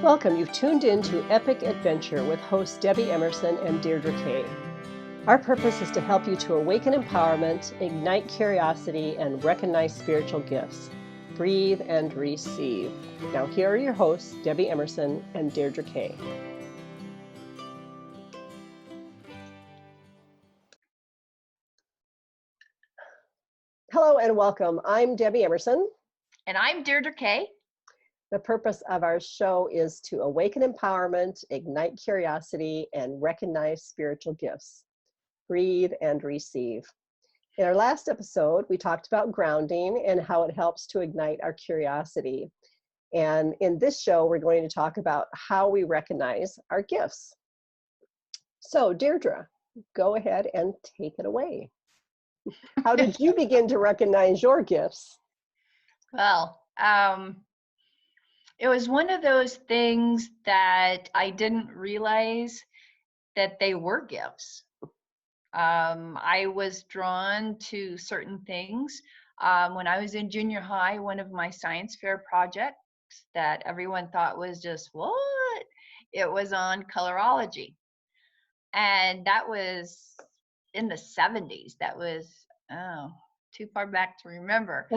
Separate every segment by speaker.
Speaker 1: Welcome. You've tuned in to Epic Adventure with hosts Debi Emerson and Deirdre K. Our purpose is to help you to awaken empowerment, ignite curiosity, and recognize spiritual gifts. Breathe and receive. Now, here are your hosts, Debi Emerson and Deirdre K. Hello and welcome. I'm Debi Emerson.
Speaker 2: And I'm Deirdre K.
Speaker 1: The purpose of our show is to awaken empowerment, ignite curiosity, and recognize spiritual gifts. Breathe and receive. In our last episode, we talked about grounding and how it helps to ignite our curiosity. And in this show, we're going to talk about how we recognize our gifts. So, Deirdre, go ahead and take it away. How did you begin to recognize your gifts?
Speaker 2: Well, it was one of those things that I didn't realize that they were gifts. I was drawn to certain things. When I was in junior high, one of my science fair projects that everyone thought was just, what? It was on colorology. And that was in the 70s. That was, too far back to remember.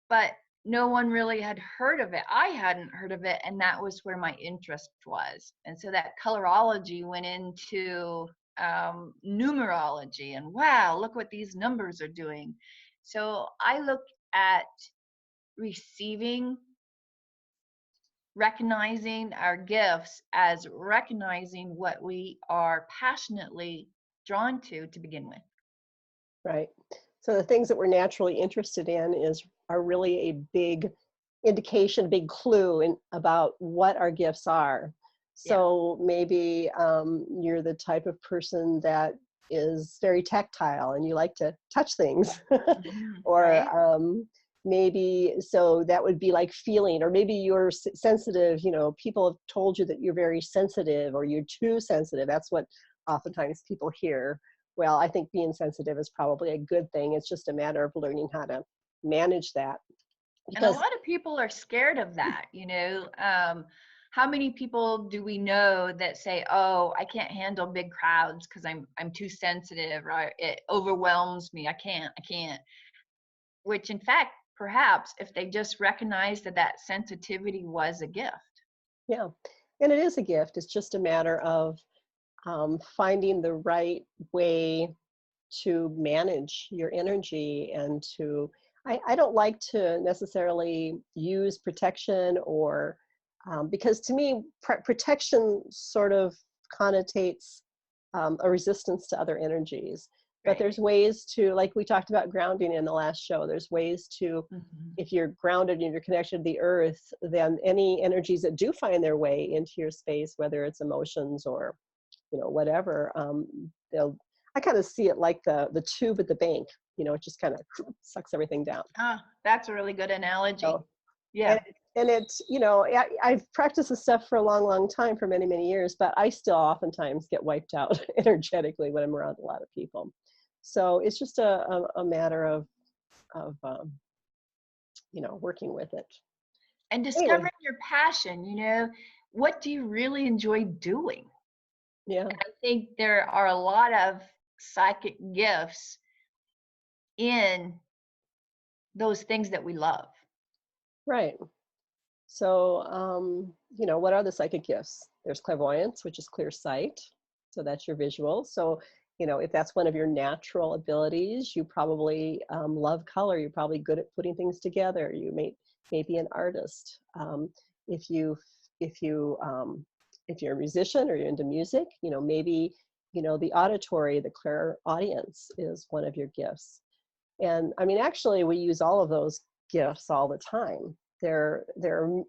Speaker 2: But no one really had heard of it. I hadn't heard of it, and that was where my interest was. And so that colorology went into numerology, and wow, look what these numbers are doing. So I look at recognizing our gifts as recognizing what we are passionately drawn to begin with.
Speaker 1: Right. So the things that we're naturally interested in are really a big indication, big clue about what our gifts are. So maybe you're the type of person that is very tactile and you like to touch things. Or
Speaker 2: right?
Speaker 1: Maybe, so that would be like feeling, or maybe you're sensitive. People have told you that you're very sensitive or you're too sensitive. That's what oftentimes people hear. Well, I think being sensitive is probably a good thing. It's just a matter of learning how to manage that.
Speaker 2: And a lot of people are scared of that, how many people do we know that say, oh, I can't handle big crowds because I'm too sensitive, right? It overwhelms me. I can't. Which in fact, perhaps if they just recognized that sensitivity was a gift.
Speaker 1: Yeah, and it is a gift. It's just a matter of finding the right way to manage your energy and to, I don't like to necessarily use protection or, because to me, protection sort of connotates a resistance to other energies. But
Speaker 2: Right.
Speaker 1: There's ways to, like we talked about grounding in the last show, there's ways to, if you're grounded and you're connected to the earth, then any energies that do find their way into your space, whether it's emotions or, whatever, I kind of see it like the tube at the bank. It just kind of sucks everything down.
Speaker 2: That's a really good analogy.
Speaker 1: So,
Speaker 2: yeah.
Speaker 1: And it's, I've practiced this stuff for a long, long time, for many, many years, but I still oftentimes get wiped out energetically when I'm around a lot of people. So it's just a matter of working with it.
Speaker 2: And discovering your passion, what do you really enjoy doing?
Speaker 1: Yeah.
Speaker 2: And I think there are a lot of psychic gifts in those things that we love.
Speaker 1: Right. So, what are the psychic gifts? There's clairvoyance, which is clear sight. So that's your visual. So, if that's one of your natural abilities, you probably love color. You're probably good at putting things together. You may be an artist. If you're a musician or you're into music, maybe, the auditory, the clairaudience is one of your gifts. And I mean, actually, we use all of those gifts all the time. They're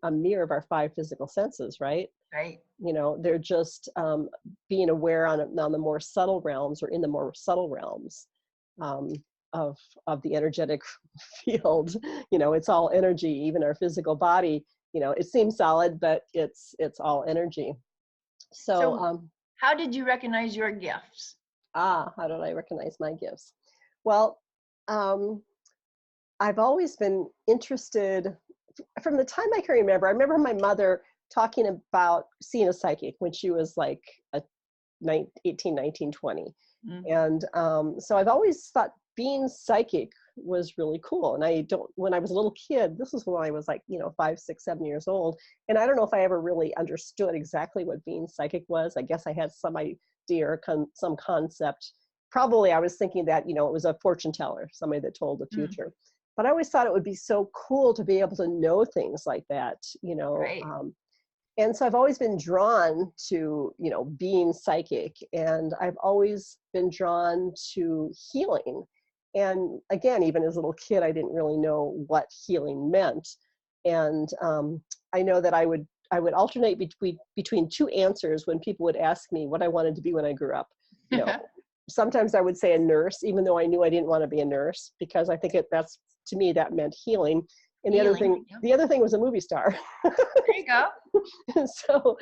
Speaker 1: a mirror of our five physical senses, right?
Speaker 2: Right.
Speaker 1: They're just being aware on the more subtle realms, or in the more subtle realms of the energetic field. It's all energy. Even our physical body, it seems solid, but it's all energy. So
Speaker 2: how did you recognize your gifts?
Speaker 1: How did I recognize my gifts? Well, I've always been interested from the time I can remember. I remember my mother talking about seeing a psychic when she was like a 18, 19, 20.
Speaker 2: Mm.
Speaker 1: And so I've always thought being psychic was really cool. And when I was a little kid, this was when I was like, 5, 6, 7 years old. And I don't know if I ever really understood exactly what being psychic was. I guess I had some idea or some concept. Probably I was thinking that, it was a fortune teller, somebody that told the
Speaker 2: Mm.
Speaker 1: future. But I always thought it would be so cool to be able to know things like that,
Speaker 2: Right.
Speaker 1: and so I've always been drawn to, being psychic, and I've always been drawn to healing. And again, even as a little kid, I didn't really know what healing meant. And I know that I would alternate between two answers when people would ask me what I wanted to be when I grew up. Sometimes I would say a nurse, even though I knew I didn't want to be a nurse, because I think that's, to me, that meant healing. And
Speaker 2: Healing, yep.
Speaker 1: the other thing was a movie star.
Speaker 2: There you go.
Speaker 1: So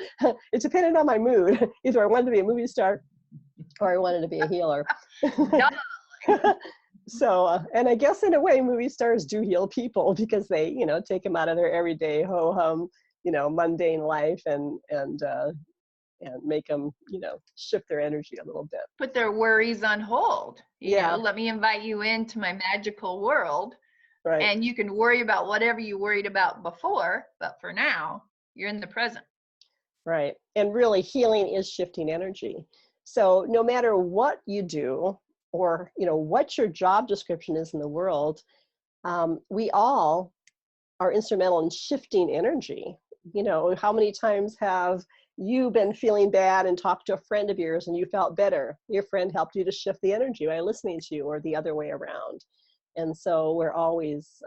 Speaker 1: it depended on my mood. Either I wanted to be a movie star or I wanted to be a healer. So, and I guess in a way, movie stars do heal people because they, take them out of their everyday ho-hum, mundane life and make them, shift their energy a little bit.
Speaker 2: Put their worries on hold.
Speaker 1: Yeah.
Speaker 2: Let me invite you into my magical world.
Speaker 1: Right.
Speaker 2: And you can worry about whatever you worried about before, but for now, you're in the present.
Speaker 1: Right. And really, healing is shifting energy. So no matter what you do or, what your job description is in the world, we all are instrumental in shifting energy. How many times have you been feeling bad and talked to a friend of yours and you felt better? Your friend helped you to shift the energy by listening to you, or the other way around. And so we're always,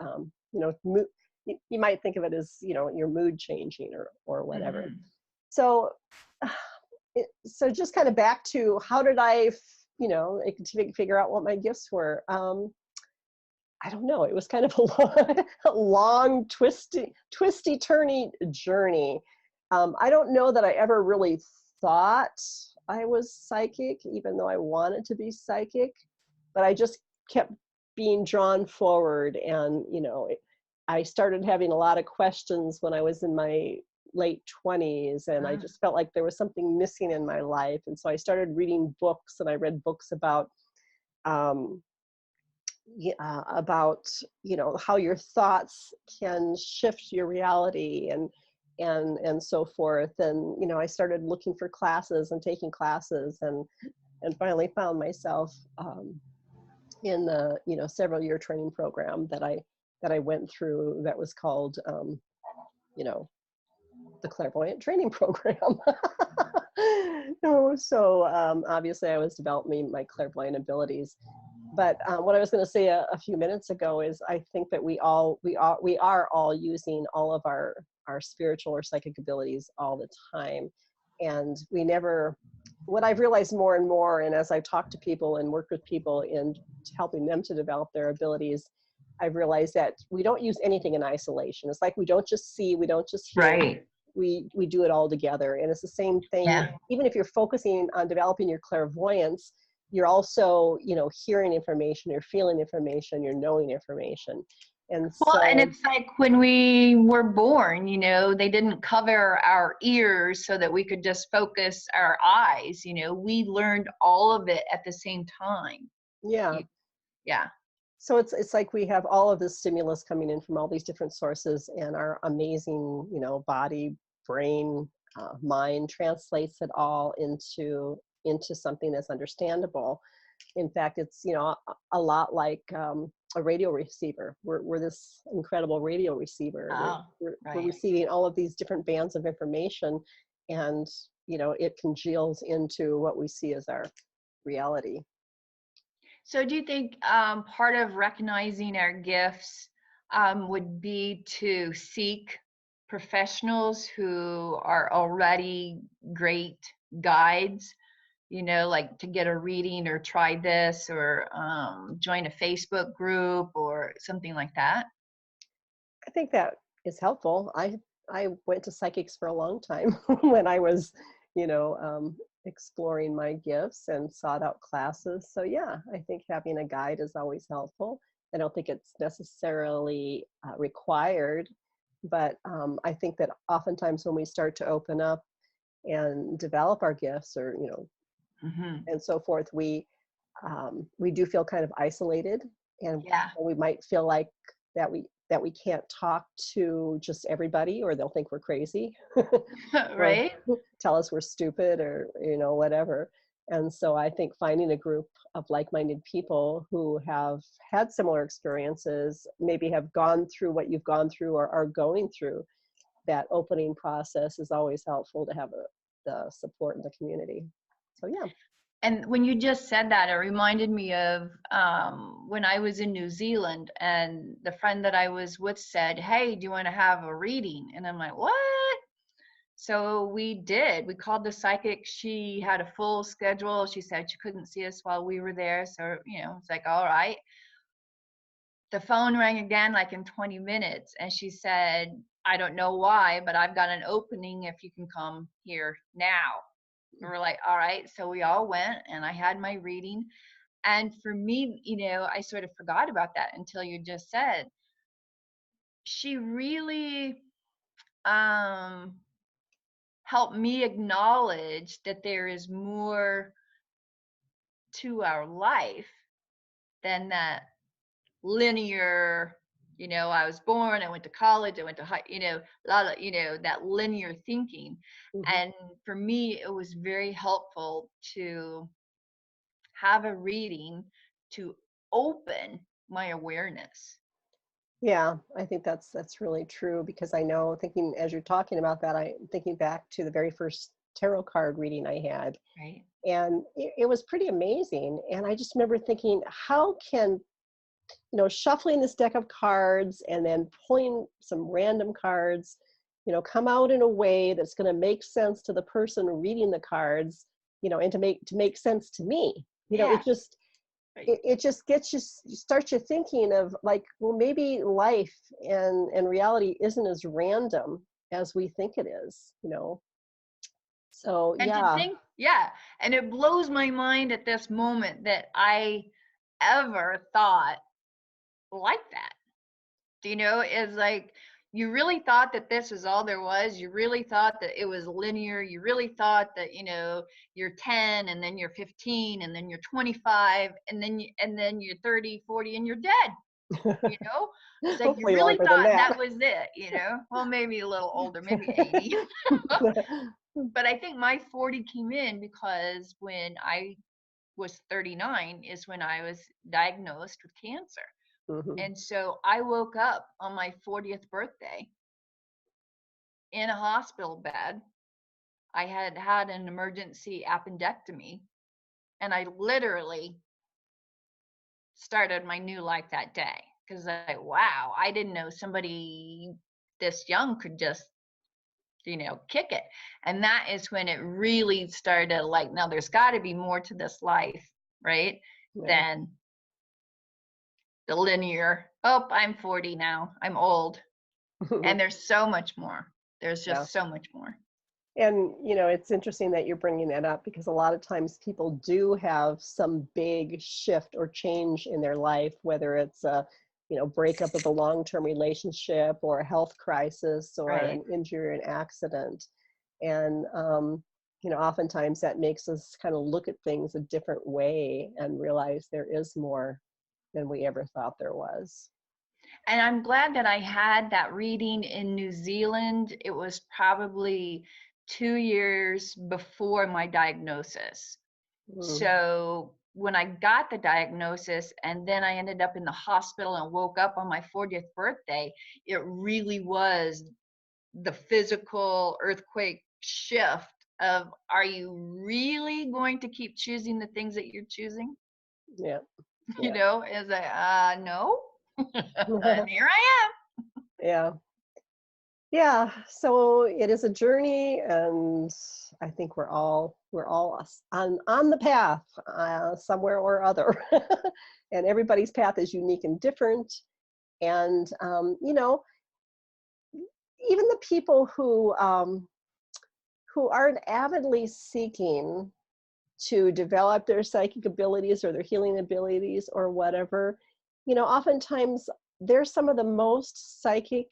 Speaker 1: you might think of it as, your mood changing or whatever.
Speaker 2: Mm-hmm.
Speaker 1: So, so just kind of back to how did I, figure out what my gifts were. I don't know. It was kind of a long twisty, turny journey. I don't know that I ever really thought I was psychic, even though I wanted to be psychic, but I just kept being drawn forward. And, I started having a lot of questions when I was in my late 20s, and I just felt like there was something missing in my life. And so I started reading books, and I read books about, how your thoughts can shift your reality and so forth. And, I started looking for classes and taking classes and finally found myself, in the, several-year training program that I went through that was called, the Clairvoyant Training Program. So obviously I was developing my clairvoyant abilities. But what I was going to say a few minutes ago is I think that we are all using all of our spiritual or psychic abilities all the time. And what I've realized more and more, and as I've talked to people and worked with people in helping them to develop their abilities, I've realized that we don't use anything in isolation. It's like we don't just see, we don't just hear.
Speaker 2: Right.
Speaker 1: We do it all together. And it's the same thing.
Speaker 2: Yeah.
Speaker 1: Even if you're focusing on developing your clairvoyance, you're also, hearing information, you're feeling information, you're knowing information. And
Speaker 2: and it's like when we were born, they didn't cover our ears so that we could just focus our eyes. We learned all of it at the same time.
Speaker 1: Yeah.
Speaker 2: Yeah.
Speaker 1: So it's like we have all of this stimulus coming in from all these different sources, and our amazing, body, brain, mind translates it all into something that's understandable. In fact, it's, a lot like a radio receiver. We're this incredible radio receiver. We're receiving all of these different bands of information, and, it congeals into what we see as our reality.
Speaker 2: So do you think part of recognizing our gifts would be to seek professionals who are already great guides, like to get a reading or try this or join a Facebook group or something like that?
Speaker 1: I think that is helpful. I went to psychics for a long time when I was, exploring my gifts and sought out classes. So yeah, I think having a guide is always helpful. I don't think it's necessarily required, But I think that oftentimes when we start to open up and develop our gifts, or
Speaker 2: Hmm.
Speaker 1: and so forth, we do feel kind of isolated, and
Speaker 2: Yeah.
Speaker 1: we might feel like that we can't talk to just everybody, or they'll think we're crazy, or
Speaker 2: Right.
Speaker 1: tell us we're stupid, or whatever. And so I think finding a group of like-minded people who have had similar experiences, maybe have gone through what you've gone through or are going through, that opening process is always helpful to have the support in the community. So yeah.
Speaker 2: And when you just said that, it reminded me of when I was in New Zealand, and the friend that I was with said, "Hey, do you want to have a reading?" And I'm like, "What?" So we did. We called the psychic. She had a full schedule. She said she couldn't see us while we were there. So, it's like, all right. The phone rang again, like in 20 minutes. And she said, "I don't know why, but I've got an opening if you can come here now." And we're like, all right. So we all went, and I had my reading. And for me, I sort of forgot about that until you just said, she really um, helped me acknowledge that there is more to our life than that linear, I was born, I went to college, I went to high, a lot of, that linear thinking.
Speaker 1: Mhm.
Speaker 2: And for me, it was very helpful to have a reading to open my awareness.
Speaker 1: Yeah, I think that's really true, because I know, thinking as you're talking about that, I'm thinking back to the very first tarot card reading I had,
Speaker 2: Right.
Speaker 1: and it was pretty amazing. And I just remember thinking, how can shuffling this deck of cards and then pulling some random cards, come out in a way that's going to make sense to the person reading the cards, and to make sense to me.
Speaker 2: Yeah. Right.
Speaker 1: It just gets you, starts you thinking of, like, well, maybe life and reality isn't as random as we think it is. So
Speaker 2: And to
Speaker 1: yeah.
Speaker 2: think, yeah. And it blows my mind at this moment that I ever thought like that. Is like, you really thought that this is all there was. You really thought that it was linear. You really thought that, you're 10, and then you're 15, and then you're 25, and then you're 30, 40, and you're dead. you know it's like, you
Speaker 1: Hopefully
Speaker 2: really
Speaker 1: longer than
Speaker 2: thought
Speaker 1: that.
Speaker 2: that was it. Well, maybe a little older, maybe 80. But I think my 40 came in because when I was 39 is when I was diagnosed with cancer.
Speaker 1: Mhm.
Speaker 2: And so I woke up on my 40th birthday in a hospital bed. I had had an emergency appendectomy, and I literally started my new life that day, because wow, I didn't know somebody this young could just, kick it. And that is when it really started, like, now there's got to be more to this life, right?
Speaker 1: Yeah.
Speaker 2: Than the linear, oh, I'm 40 now, I'm old. And there's so much more. There's
Speaker 1: Yeah.
Speaker 2: just so much more.
Speaker 1: And it's interesting that you're bringing that up, because a lot of times people do have some big shift or change in their life, whether it's a breakup of a long-term relationship, or a health crisis, or
Speaker 2: Right.
Speaker 1: an injury or an accident. And oftentimes that makes us kind of look at things a different way and realize there is more than we ever thought there was.
Speaker 2: And I'm glad that I had that reading in New Zealand. It was probably 2 years before my diagnosis.
Speaker 1: Mm,
Speaker 2: So when I got the diagnosis, and then I ended up in the hospital and woke up on my 40th birthday, it really was the physical earthquake shift of, are you really going to keep choosing the things that you're choosing?
Speaker 1: yeah.
Speaker 2: Is like, no. And here I am.
Speaker 1: Yeah. Yeah, so it is a journey, and I think we're all on the path, somewhere or other. And everybody's path is unique and different. And even the people who aren't avidly seeking to develop their psychic abilities or their healing abilities or whatever, oftentimes they're some of the most psychic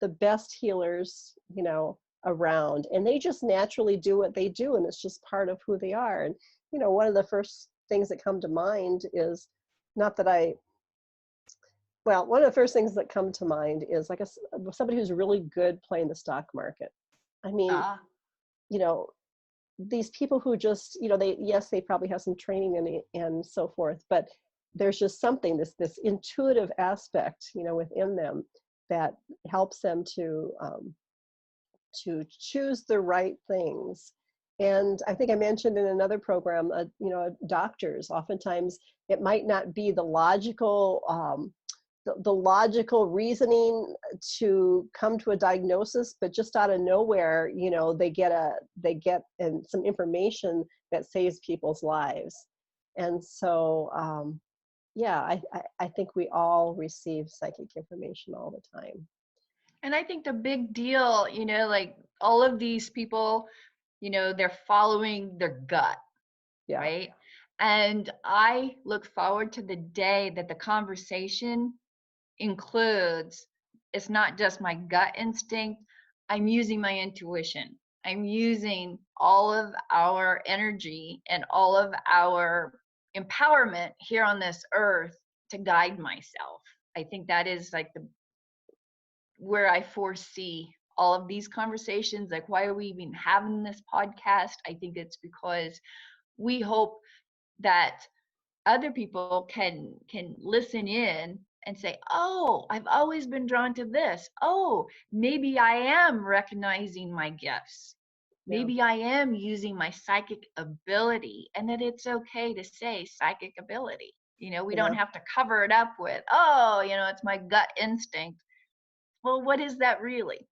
Speaker 1: the best healers, you know, around, and they just naturally do what they do, and it's just part of who they are. And you know, one of the first things that come to mind is, not that I, well, one of the first things that come to mind is like somebody who's really good playing the stock market. I mean,
Speaker 2: Ah,
Speaker 1: you know, these people who just, you know, they, yes, they probably have some training and so forth, but there's just something, this intuitive aspect, you know, within them that helps them to choose the right things. And I think I mentioned in another program, you know, doctors, oftentimes it might not be the logical, the logical reasoning to come to a diagnosis, but just out of nowhere, you know, they get some information that saves people's lives. And so, yeah, I think we all receive psychic information all the time.
Speaker 2: and I think the big deal, you know, like all of these people, you know, they're following their gut,
Speaker 1: Yeah,
Speaker 2: right? And I look forward to the day that the conversation includes, it's not just my gut instinct, I'm using my intuition. I'm using all of our energy and all of our empowerment here on this earth to guide myself. I think that is like the where I foresee all of these conversations. Like, why are we even having this podcast? I think it's because we hope that other people can listen in and say, oh, I've always been drawn to this. Oh, maybe I am recognizing my gifts.
Speaker 1: yeah,
Speaker 2: Maybe I am using my psychic ability, and that it's okay to say psychic ability. You know, we don't
Speaker 1: yeah,
Speaker 2: have to cover it up with, oh, you know, it's my gut instinct. Well, what is that really?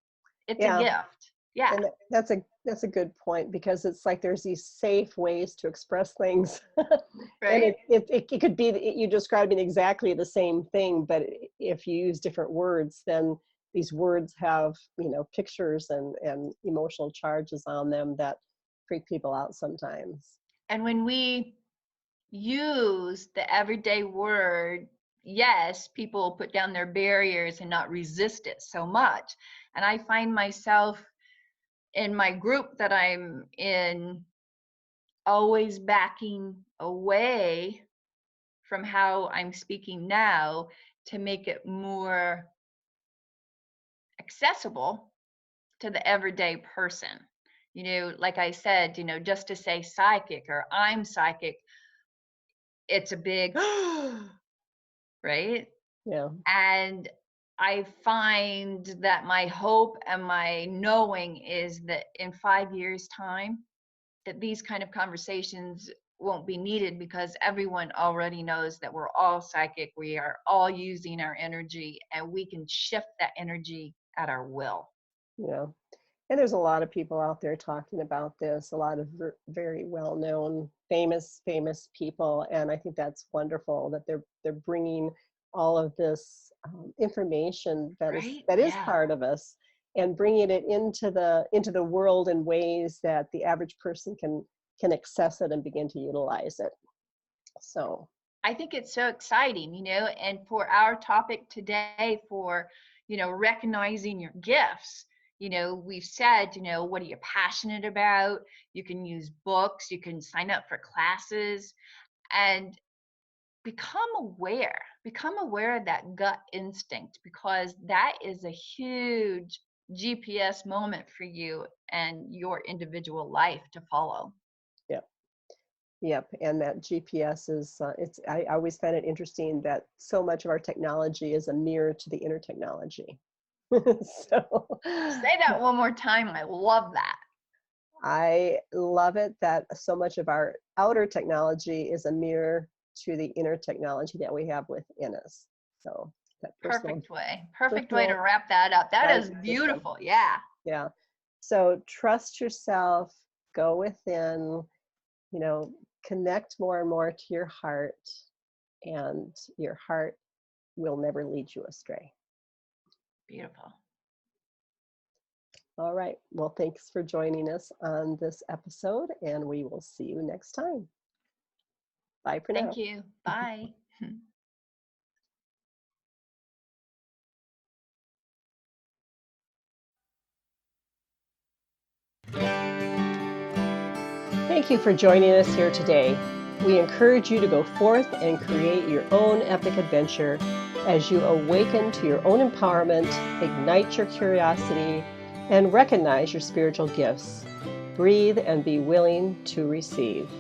Speaker 2: It's a
Speaker 1: yeah.
Speaker 2: gift. Yeah,
Speaker 1: And that's a good point, because it's like there's these safe ways to express things. And
Speaker 2: right?
Speaker 1: it could be that you describing exactly the same thing, but if you use different words, then these words have, you know, pictures and emotional charges on them that freak people out sometimes.
Speaker 2: And when we use the everyday word, yes, people put down their barriers and not resist it so much. And I find myself in my group that I'm in always backing away from how I'm speaking now to make it more accessible to the everyday person. You know, like I said, you know, just to say psychic or I'm psychic, it's a big, right?
Speaker 1: Yeah,
Speaker 2: And I find that my hope and my knowing is that in 5 years' time, that these kind of conversations won't be needed because everyone already knows that we're all psychic. We are all using our energy and we can shift that energy at our will.
Speaker 1: yeah. And there's a lot of people out there talking about this, a lot of very well-known, famous people, and I think that's wonderful that they're bringing all of this information
Speaker 2: Right?
Speaker 1: that is
Speaker 2: Yeah.
Speaker 1: part of us, and bringing it into the world in ways that the average person can access it and begin to utilize it. So
Speaker 2: I think it's so exciting, you know, and for our topic today for, you know, recognizing your gifts, you know, we've said, you know, what are you passionate about? You can use books, you can sign up for classes and become aware of that gut instinct because that is a huge GPS moment for you and your individual life to follow.
Speaker 1: yeah. Yep, and that GPS is, I always find it interesting that so much of our technology is a mirror to the inner technology. So
Speaker 2: Say that one more time. I love that.
Speaker 1: I love it that so much of our outer technology is a mirror to the inner technology that we have within us. So that
Speaker 2: Perfect way. Perfect way to
Speaker 1: personal
Speaker 2: wrap that up. That is
Speaker 1: guidance system.
Speaker 2: beautiful. Yeah.
Speaker 1: Yeah. So trust yourself, go within, you know, connect more and more to your heart, and your heart will never lead you astray.
Speaker 2: Beautiful.
Speaker 1: All right. Well, thanks for joining us on this episode, and we will see you next time. Bye for
Speaker 2: Thank
Speaker 1: now.
Speaker 2: you. Bye.
Speaker 1: Thank you for joining us here today. We encourage you to go forth and create your own epic adventure as you awaken to your own empowerment, ignite your curiosity, and recognize your spiritual gifts. Breathe and be willing to receive.